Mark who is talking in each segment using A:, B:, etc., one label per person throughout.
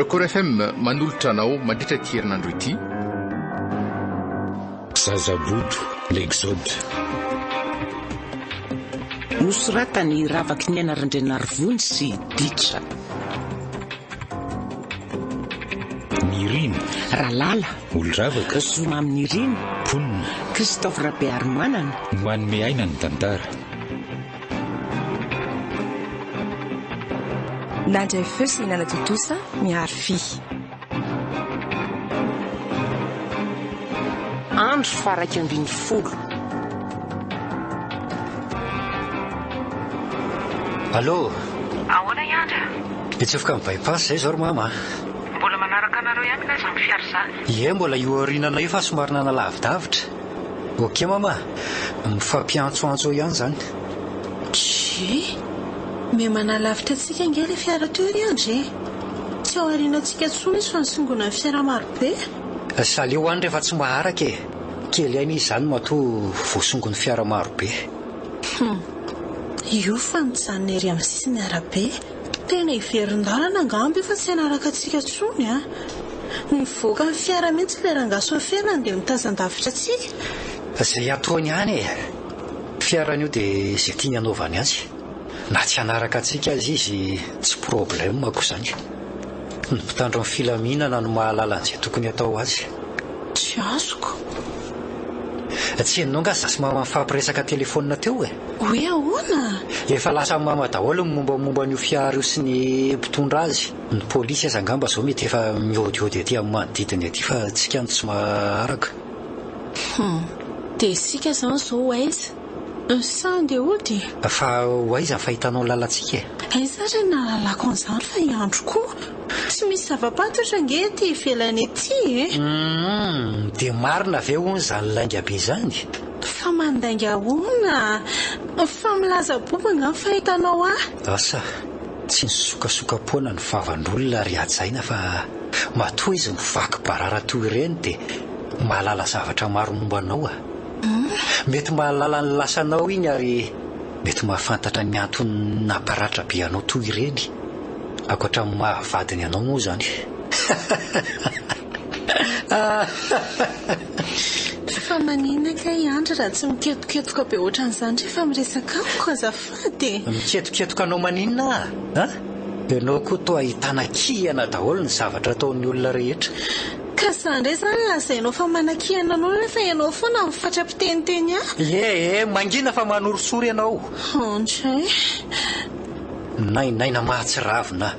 A: Record FM mandolotra anao mandritra ity herinandro ity.
B: Zazaboto l'Exode.
C: Nosoratany Ravaky ny Anarandrenarivony sy Ditra.
B: Nirina
C: Ralala
B: Oloravaka
C: Zoma amin'ny Nirina
B: Ponina
C: Christophe Rabearmanana
B: manome aina ny tantara.
D: Nandray Feusi Nana Totosa miaro fi.
C: Andro faraky ambin'ny folo.
E: Allô?
F: Ahoana Iandra?
E: Itsofoka amin'ny bypass zay zao ro mama.
F: Mbola manaraka anareo ihany na izany fiara izany?
E: Ie, mbola io aorinana io fa somary nana lavidavitra. Ok mama, mifampiantsoantso ihany zany.
G: Me manalavitra antsika angely fiara toy ry André. Tsy ao aorianantsika tsony izy fa nisongona ny fiara marobe.
E: Saly eo any rehefa tsy maharaka e. Kely ainy izy zany matoa voasongony fiara marobe.
G: Io fa mijanona ery amin'ny sisiny arabe. Tena hiverin-dalana angamby fa tsy hanaraka antsika tsony a. Mivoaka ny fiara mihitsy le rangaso aferany dia mitazan-davitra antsika.
E: Zay ataony ihany e. Fiaran'io dia izay tiany hanaovany azy. Na tsy hanaraka antsika azy izy tsy problème koa zany. Ny mpitandro amin'ny filaminana no mahalala an'izay tokony atao azy.
G: Tsy azoko.
E: Tsy hainao nga zasy mama mifampiresaka telefonina teo e.
G: Hoe ahoana?
E: Efa lasa mama daholo ny mombamomba n'io fiara io sy ny mpitondra azy. Ny polisy aza angamba zao mety efa miodiody aty amin'ny manodidina aty fa tsika tsy maharaka.
G: Dia isika zany zao aiza? Sandy ody.
E: Fa hoaiza ny fahitanao lalantsika e?
G: Aiza ry nalalako an'izany fa hiandro koa. Tsy misy zava-pantotra ange ty ivelany ety e.
E: Dia marina ve hono zany lainga be zany?
G: Fa mandainga hoana. Fa milaza boba nga ny fahitanao
E: Asa, tsy nisokasoka-poana ny vavandrolona ry ajaina fa matoa izy mivaky barara toy ireny dia mahalala zavatra maro mombanao a. Mety mahalala ny lasanao iny ary mety mahafantatra ny antony nabaratra be anao toy ireny. Akoatra amin'ny mahavadiny anao moa zany.
G: Fa maninaka Iandra raha tsy miketoketoka be ohatran'izany rehefa miresaka amiko azafady.
E: Miketoketoka anao maninona Ianao koa toa ahitana kihana daholo ny zavatra ataon'ny olona rehetra.
G: Ka zandray zany lazainao fa manakihana anao rehefa ianao foana mifatrapiteniteny
E: mangina fa manorosory ianao.
G: Andray.
E: Naina mahatsiravina.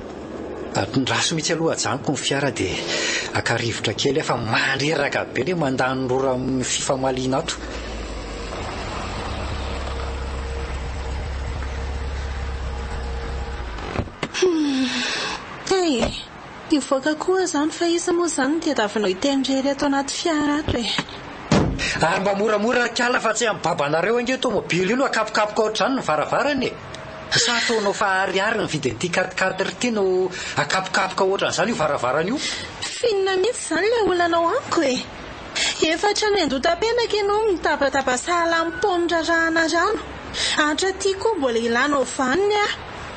E: Raso mitsy aloha ajanoko ny fiara dia akarivotra kely efa mandreraka be ny mandany rora amin'ny fifamaliana ato.
G: Ivoaka koa zany fa izy moa zany dia davinao hitendrery ato anaty fiara ato e.
E: Ary mba moramora kala fa tsy amin'ny babanareo ange tomobily io no akapokapoka ohatrany ny varavarany. Sa ataonao fa ariary ny vidin'ity 4x4 ity no akapokapoka ohatran'izany io varavarany io.
G: Finina mihitsy zany le olanao amiko e. Efatra ny andotam-penaka ianao mitapatapa sahala mpondrarahana rano. Hatraty koa mbola ilanao vaniny a.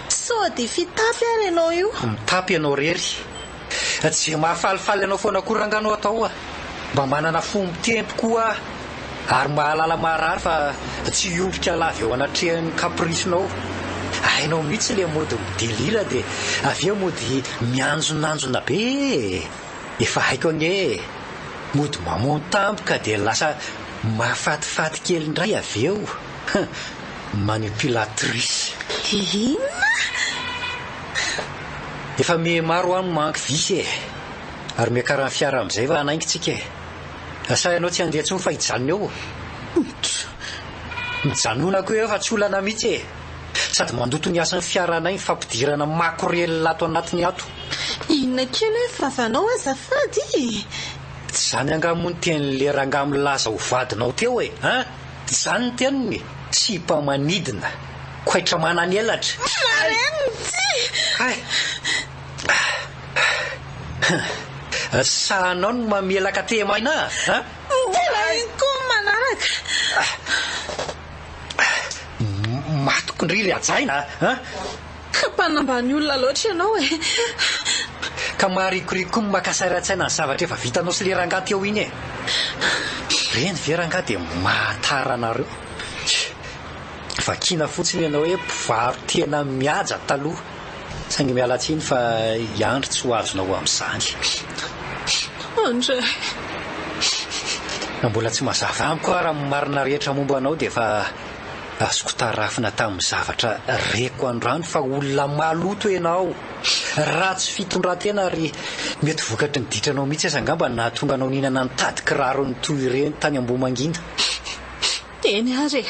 G: Sao dia fitapy ary ianao io.
E: Mitapy ianao rery. Tsy mahafalifaly ianao foana koranganao atao mba manana fomba tempo koa ary mahalala marary fa tsy ombika lavy eo anatrehan'ny kaprisinao. Hainao mihitsy le mody midelira dia avy eo mody mianjonanjona be. Efa haiko ange mody mamontampoka dia lasa mahafatifaty kely indray avy eo. Manipulatrice.
G: Inona?
E: Efa maro any manky visy e. Ary miakara ny fiara amin'izay fa hanaingitsika e. Asa ianao tsy handeha tsony fa hijanona eo. Mijanona koa eo fa tsy olana mihitsy e. Sady mandoto ny asan'ny fiara anay fampidirana makorely ato anatiny ato.
G: Inona kely hoe vavanao azafady?
E: Tsy zany angamony tenin'le ranga milaza ho vadinao teo e. Zany ny teniny. Tsy mpamanidina. Koaitra manany elatra. Sahanao no mamelaka temaina
G: koa manaraka.
E: Matoko ndry ry ajaina
G: Mpanambany olona loatra ianao e.
E: ka maharikoriko ny makasary-tsaina ny zavatra efa vitanao sy le rangaha teo iny e. Reny ve rangaha dia mahatara anareo. Vakina fotsiny ianao hoe mpivaro tena mihaja taloha. Saingy mialatsiny fa iandro tsy ho azonao amin'izany.
G: Andray,
E: mbola tsy mazava amiko raha marina rehetra momba anao dia efa azoko tarafina tamin'ny zavatra reko androany fa olona maloto ianao. Raha tsy fitondran-tena ary mety vokatry ny ditranao mihitsy aza angamba nahatonga anao nihinana nitady kiraro ny toy ireny tany Ambohimanginda.
G: teny ary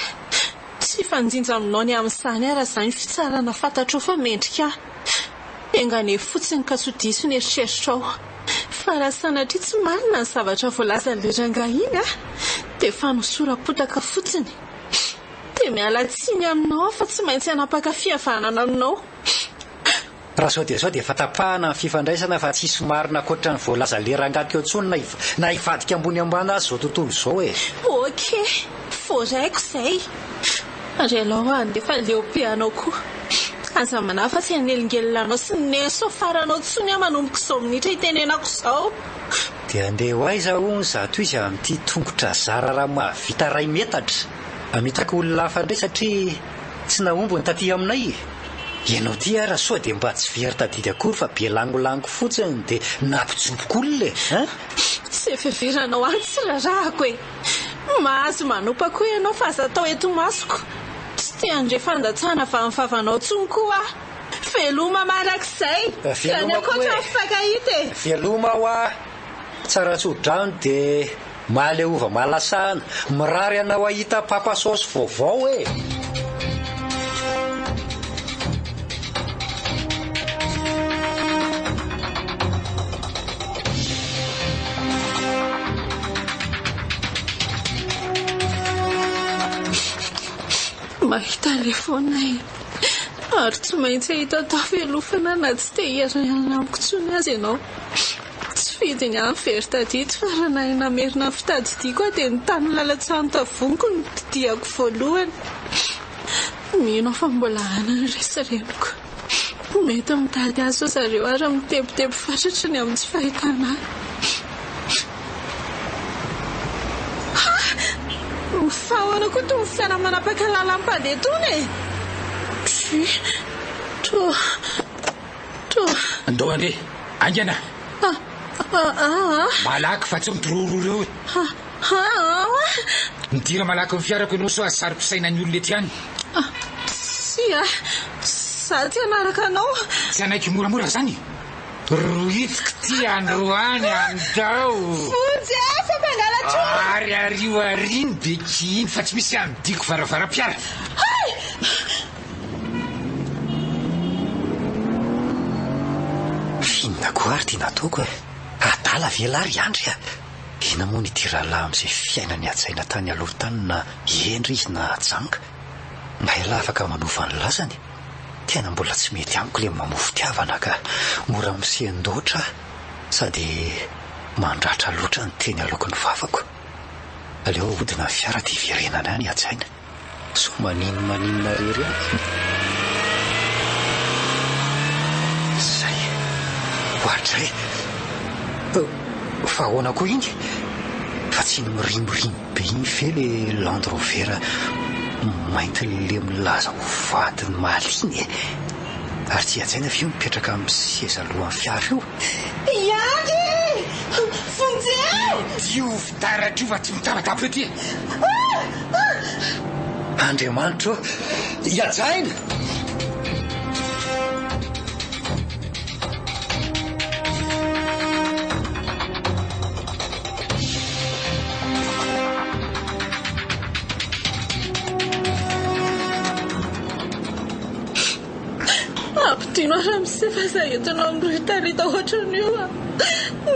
G: tsy fanjinja aminao ny amin'izany raha izany fitsarana fantatro fa mendrika engane fotsiny ka tsy diso ny eritreritrao. Fa raha sanatria tsy marina ny zavatra voalazan'ilay rangaha iny dia fanosora-potaka fotsiny. Dia miala tsiny aminao fa tsy maintsy hanapaka fihavanana aminao.
E: Raha sao dia efa tapahana ny fifandraisana fa tsisy marina ankoatra ny voalazan'ilay rangaha teo intsony na hivadika ambony ambany azy izao tontolo izao e.
G: Okey, voaraiko izay. Ary alao dia efa leopianao koa. Aza manafa tsy hanelingelinanao sy neso faranao tsony manomboka izao minitra hitenenako izao.
E: Dia andeha ho aiza hono zato izy amin'ity tongotra zara raha mahavita ray metatra. Amitako olona hafa indray satria tsy naombo ny taty aminay. Ianao ty raha soa dia mba tsy very tadidy akory fa be langolango fotsiny dia nampijoboko olona e.
G: Tsy fiviranao any tsy rarahako e. Mahazo manopako ianao fa aza atao eto masoko. Tsy tia andre fandatsana fa mifavanao tsony koa. Veloma marak'izay. Any akoatra mifankahita e.
E: Veloma ho tsara tsodrano dia mahaleova mahalasahana. Mirary anao ahita papasaosy vaovao e.
G: Mahita telefona ary tsy maintsy ahita tafelofana na tsy te hiarahana amiko tsony azy ianao. Tsy fidiny any very tadito fa raha nahina merina fitady diako dia ny tany lalatsahany tavoniko no didiako voalohany. Mino fa mbola anana resareniko. Mety mitady azo zareo ary mitebotebo fatratra ny amin'ny tsy fahitana. Mifahoana koa toy ny fiara manapaka lalam-pandeha tony e.
B: Andao andre, angana. Malaky fa tsy mitororo ireo. Midira malaky ny fiarako ianao so asary-pisaina ny olona ety any.
G: Za ty anaraka anao.
B: Tsy anaiky moramora zany. Rohitiko ty androany andao.
G: Fonjy fa mpangalatra.
B: Ary arivo ariny be kiny fa tsy misy amidiko varavara-piara.
E: Finona koa ary ty nataoko e. Adala velary andry a. Ina moa ny ity rahalahy amin'izay fiainany atsaina tany aloha tany na endry izy na janga. Mahela afaka manova ny lazany. Tena mbola tsy mety amiko le mamofo tiavana ka mora misendootra sady mandratra loatra ny teny aloky ny vavako. Aleo hodina fiara ty verenana any atsaina. So maninona rery zay ohatray fa ahoana koa iny fa tsy ny mirimorimo be iny fe le Land Rover mainty le milaza ho vadiny maliny e. Ary tsy atsaina fio mipetraka amin'ny seza alohan'ny fiara io.
G: Iandry! Fonjy!
B: Dio fitaratra io fa tsy mitabatapy ety.
E: Andriamanitra iatsaina.
G: Apitino raha misefa entinao amin'ny retarita ohatran'io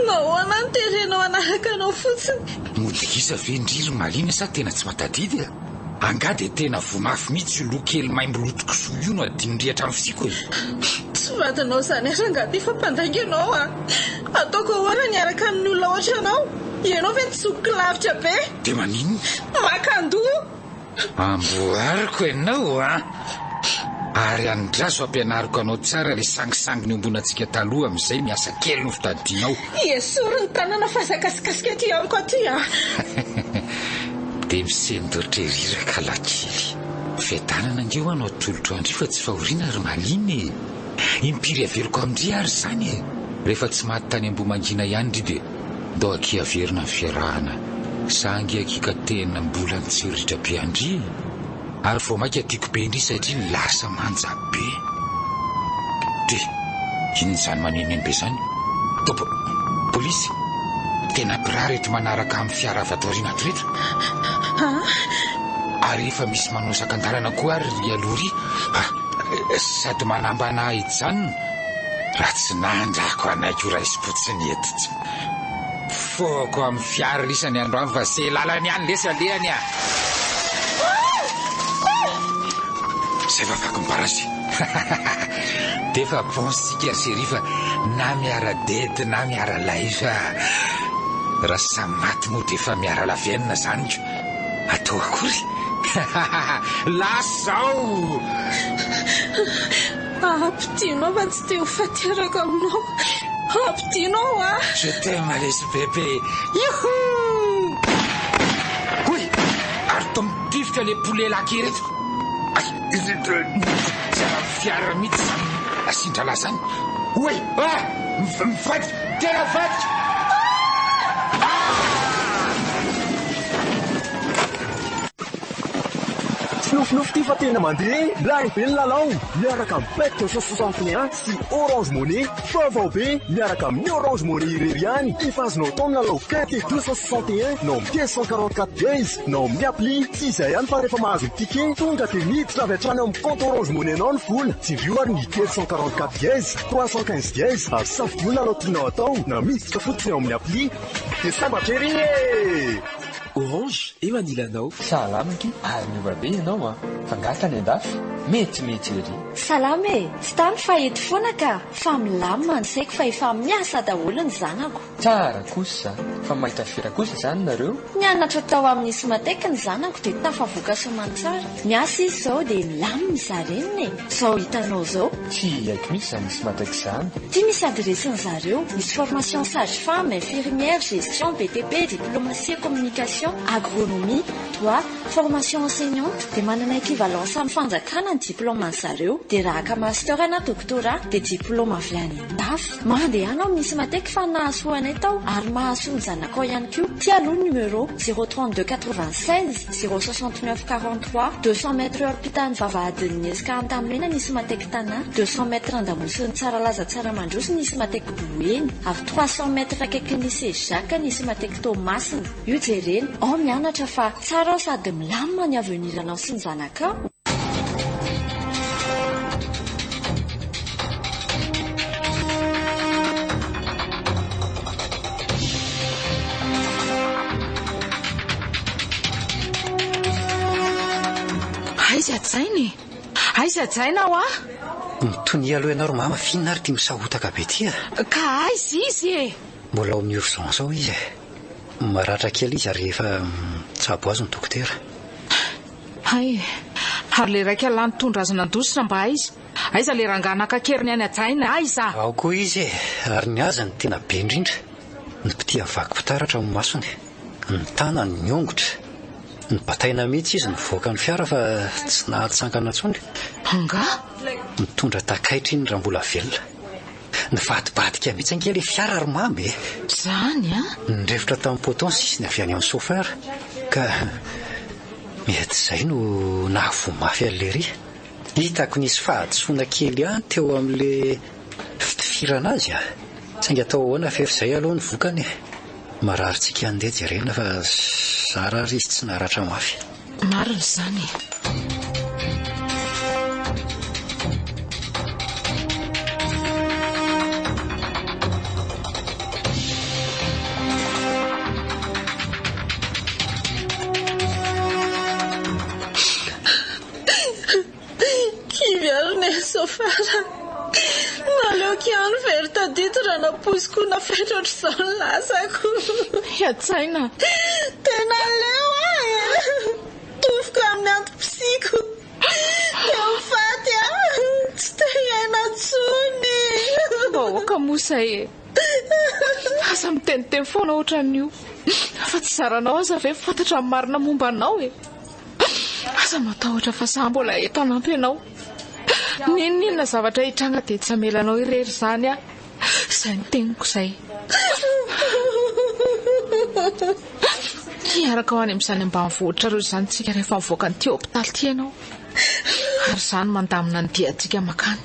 G: nahoana ny terenao anaraka anao fotsiny.
B: Modikisa ve ndriry malina sa tena tsy matadidy anga dia tena vomafy mihitsy io loha kely maimbolotoko soa io no adimindrihatra amin'ny fisiko e.
G: Tsy vadinao izany rangaty fa mpandangy ianao ataoko ahoana niaraka amin'ny olona ohatranao. Ianao ve nitsoko lavitra be.
B: Dia maninona?
G: Makandoa.
B: Amboariko ianao Ary andraso ampianariko anao tsara le sangisanginy ombonantsika taloha amin'izay miasa kely no fitadianao.
G: Esory ny tanana fazakasikasika ty amiko aty a.
B: Dia misendotra riraka lakely. Fiadanana angeo anao tolotro andry fa tsy fahoriana ary maliny. Impiry averiko amindry ary zany. Rehefa tsy maty tany Ambomangina ihany ry dia dao aky averina ny fiarahana. Sangy akika tena mbola nitsiritra be andry. Ary vao maika tiako be indry satria ny lasa manja be. De ino zany maneneny be zany? Topo polisy tena birary eto manaraka amin'ny fiara avy ato aoriana ato rehetra. Ary efa misy manosaka an-dalana koa ary alory sady manambana hijanona raha tsy nandrako anaiky ora isy-potsiny eto tsy foko amin'ny fiara lisany androany fa se lalany ihany lesa lehany a. Zay fa fako mibarazy. Defa pensika sery fa na miara-dedy na miara-lay fa raha samy maty moa defa miara-lavenina zany ko. Atao akory. Lasao.
G: Ampitinao fa tsy te ho fateraka aminao. Ampitinao a.
B: Je t'aime Alice bébé. Youhou. Oui. Ary to mitifitra le poulet laky reto. Tsara fiara mihitsy zany. Asindra lazany. Oui. Mivadika. Tena vadika.
H: Nofinofi ty fa tena mandeha blague be ny lalao miaraka amin'ny pectre 61 sy Orange Money vaovao be miaraka amin'ny Orange Money irery ihany efa azonao tao ny lalao kety 261 nao amin'ny 144 dièse nao amin'ny appli sy izay ihany fa rehefa mahazo ny ticket tonga dia miditra avy hatrany amin'ny compte Orange Money anao ny vola jivio ary ny 244 dièse 315 dièse ary safidio ny lalao tianao atao na miditra fotsiny ao amin'ny appli dia sambatra ery
I: Orange, eo anilanao salamaky ary miova be ianao a fangata ny andafy mety ery.
J: Salama e, tsy tany fa eto foana ka fa milamina ny saiko fa efa miasa daholo ny zanako.
I: Tsara kosa fa mahita fiera kosa zany nareo.
J: Nianatra tao amin'ny Ismatek ny zanako dia tafavoaka soamantsara. Miasa izy zao dia milamina zareniny e. Zao hitanao zao.
I: Tsy haiko misy zany Ismatek zany.
J: Ty misy adresiny zareo, misy formation sage-femme, infirmière, gestion, BTP, diplomatie, communication, agronomie, droit, formation enseignante, dia manana équivalence amin'ny fanjakana ny diplôme ny zareo, dia raha ka master na doctorat dia diplôme avy any an-dafy. Mandeha anao misy mateky fa nahasoanay tao ary mahasoa ny zanakao ihany koa. Ty aloha numéro 032 96 069 43 200 mètres ampitany vavahadin'ny esika antamena nisy mateky tana 200 mètres andamosiny tsara laza tsara mandroso nisy mateky boeny avy 300 mètres akaiky nisy Jacques nisy mateky Tomasina io jereny ao mianatra fa tsara ao sady milamina ny aveniranao sy ny zanakao.
C: Aiza jaina ao a?
E: Mitony aloha ianao ro mama finna ary ty misahotaka be ty a.
C: Ka aiza izy e?
E: Mbola ao amin'ny urgence ao izy e. Maratra kely izy ary efa tsabo azo ny dokotera.
C: Hay, ary le raika lany tondrazana andositra mba aiza? Aiza le ranganaka keriny any ajaina aiza?
E: Ao koa izy e, ary ny azany tena be indrindra. Ny piti avaky pitaratra amin'ny masony, ny tanany ny ongotra. Ny bataina mihitsy izy nivoaka ny fiara fa tsy nahatsangana intsony.
C: Nga?
E: Mitondra takaitra iny raha mbola velona. Ny vadibadika mihitsy ankely fiara ary mamy e.
C: Zany a?
E: Nirefitra tamin'ny poton sisiny avy any amin'ny chauffeur ka mety izay no nahavomafy an'lery. Hitako nisy fahadisoana kely ihany teo amin'le fitifirana azy a. Saingy atao ahoana fa efa izay aloha ny vokany. Mararitsika andeha jerena fa zara ary izy tsy naratra mafy.
C: Marina zany.
G: Kiviarone sofara. Naleo kiano very tadito raha naposiko nafetra ohatr'izao ny lasako.
C: Hiatsaina.
G: Tena leo tofoka amin'ny antopsiko. Teo faty tsony
C: bahoaka mosay e aza miteniteny foana ohatran'io fa tsy zaranao aza ve fantatra ny marina momba anao e aza matahotra fa sa mbola eto anampy ianao ninona zavatra hitranga dia tsy hamelanao irery izany a izay niteniko izay hiaraka ho any amin'izany ambanivohitra ireo izany tsika rehefa mivoaka ny teo hopitaly ty ianao ary izany mandamina ny diantsika makany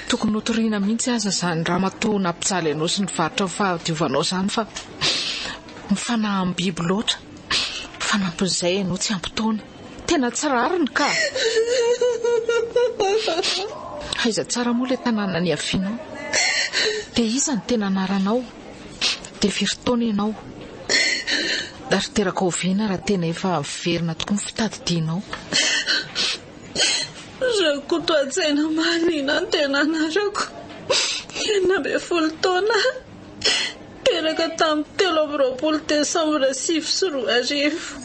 C: tokony hotoriana mihitsy aza izany raha matoa nampijaly ianao sy ny varotra ny fahadiovanao izany fa mifanahy amin'ny biby loatra fanampin'izay ianao tsy ampitoana tena tsy rariny ka aiza tsara moa ilay tanàna ny avianao dia iza ny tena anaranao dia firy-taona ianao ary teraka oviana raha tena efa miverina tokoa ny fitadidianao
G: rakoto atsaina Malina ny tena anarako 40 taona teraka tamin'ny 3 Desambra 2010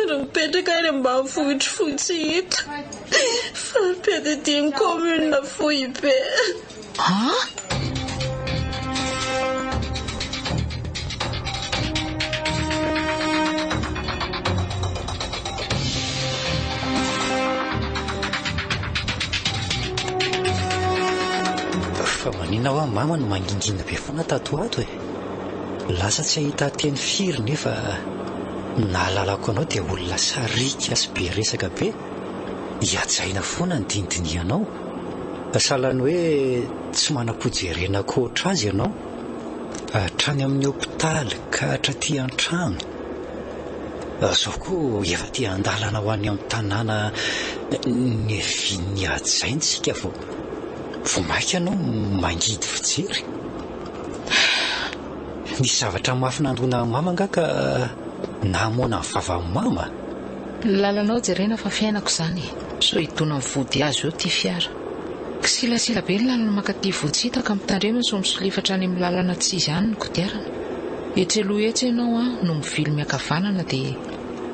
G: ary mipetraka any ambanivohitra fohy tsy hita fampetedimy commune Fohibe.
E: Fa manina hoa mama no mangingina be foana tato ato e lasa tsy ahita teny firy nefa nahalalako anao dia olona sarika sy be resaka be hiatsaina foana ny dindinianao salany hoe tsy manam-pojerena koatra azy ianao hatrany amin'ny hopitaly ka hatraty an-trano zao koa efa ty andalana ho any amin'ny tanàna ny evin'ny ajaintsika vao maika anao mangidy fijery nisy zavatra mahafinandona mama nga ka nahamoana ny vavan'ny mama
C: lalanao jerena fa fiainako izany so hitona ny vody azy eo ty fiara kisilasila be ny lalana makaty votsitaka mitandrema so misolifatra any amin'ny lalana tsy izy any ny kodiarana etreloha etsy ianao no mivily miakavanana dia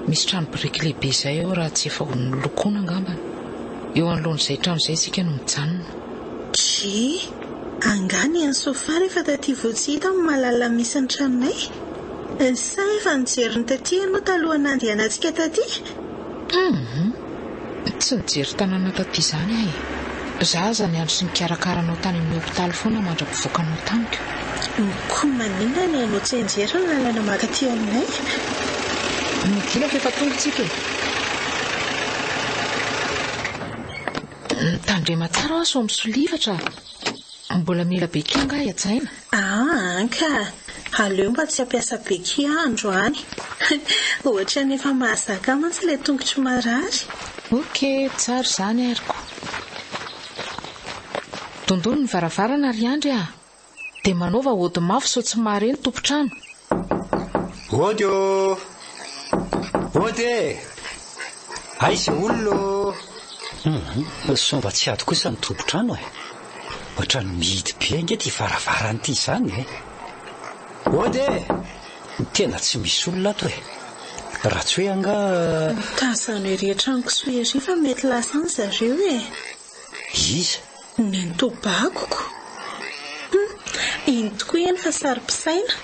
C: misy trano biriky lehibe izay eo raha tsy efa nolokoana angambana eo anoloan'izay trano izay sika no mijanona
G: angany any sofa rehefa taty votsita amin'ny mahalala misy ny tranonay sa efa nijery ny taty ianao taloha nandehanantsika taty
C: tsy nijery tanàna taty izany ahy zaho aza ny andro sy nikarakaranao tany amin'ny hopitaly foana mandra-pivoakanao tamiko
G: koa maninona ny anao tsy anjery ny lalana makaty aminay
C: midila fa efa tongotsika e tandrema tsara aho so misolifatra mbola mila beky anga hiatsaina
G: ka aleo mba tsy hampiasa beky andro any ohatra ny efa mahazaka mantsy ilay tongotry marary
C: tsara izany ariko tondolo ny varavarana ry andry dia manaova ody mafy so tsy mareny tompotrano
E: ody aiza olona somba tsy ady kosa ny tompotrano ohatra ny mihidy be nge ty varavarany ty izany ody tena tsy misy olona ato raha tsy hoe anga
G: tazany rehetrano kisoa ery fa mety lasa ny zareo
E: iza
G: ny tobakoko iny tokoa eny fa sary-pisaina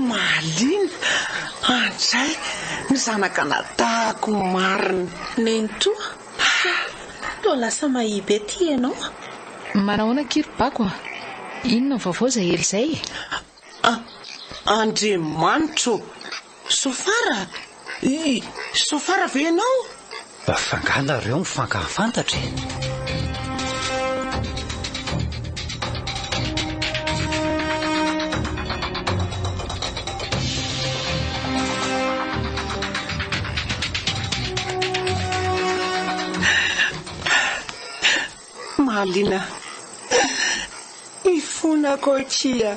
K: Malina antsay ny zanaka natahako marina
G: neny toa toa lasa mahibe ty ianao
C: manahoana kiribako inona vaovao izay ely izay
K: Andriamanitro sofara ve ianao
E: fanganareo mifankafantatra
K: Malina ifonako kia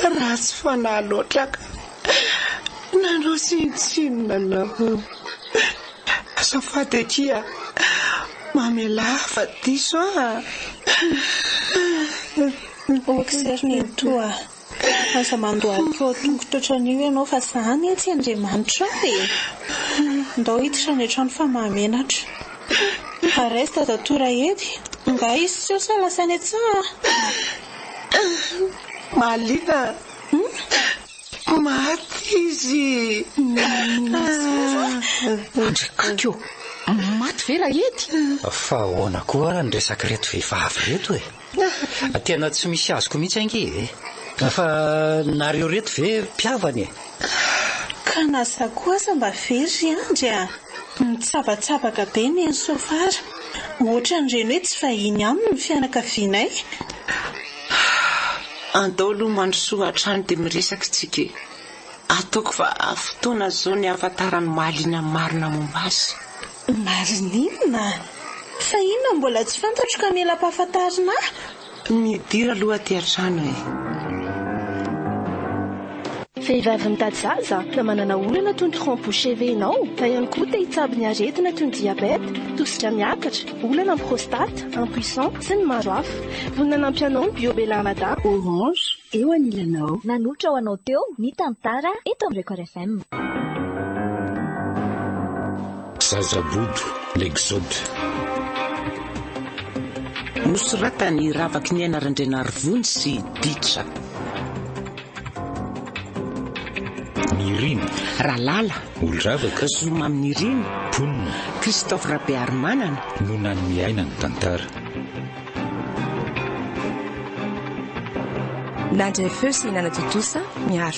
K: raha tsy fanahy loatra ka nanao sinitsinina nao azafady kia mamela fa diso
G: okizeriny toa aza mandohalika ao tongotra ohatran'io ianao fa zany tsy Andriamanitra ndao hiditra ny trano fa mahamenatra Resta tatora edy nga izy sy eo salasany atsaa
K: Malina maty izy
C: andrekakeo maty vera edy
E: fa hoana koa raha nyresaka reto vehivavy reto e tena tsy misy azoko mihitsy ange fa nareo reto ve mpiavany e
G: ka nasa koasa mba very andry a mitsabatsabaka be ny sofara ohatra nyreny hoe tsy fahiny aminy ny fianakavianay
K: andao aloha mandrosoa hatrany dia miresaka tsika ataoko fa fotoana zao ny ahafantarany Malina marina momba azy
G: marinina fa inona mbola tsy fantatro ka mila mpahafantarina
K: midira aloha aty an-trano e
L: vehivavy mitady zaza na manana olana toy ny trompe-chevet ianao fa ihany koa te hitsabo ny aretina toy ny diabeta tositra miakatra olana amin'ny prostate impuissant sy ny maro hafa vonina nampy anao ny Biobelamada
M: Orange eo anilanao nanotra ho anao teo ny tantara eto amin'ny Record FM
B: Zazabodo l'exode
K: nosoratany ravaky ny anaran-drenarivony sy ditra
B: Nirina
K: Ralala
B: Olravaka
K: Zoma amin'ny Nirina
B: Ponina
K: Christophe Rabearmanana
B: no nany miaina ny tantara
D: nandray feo sy nanatotosa miaro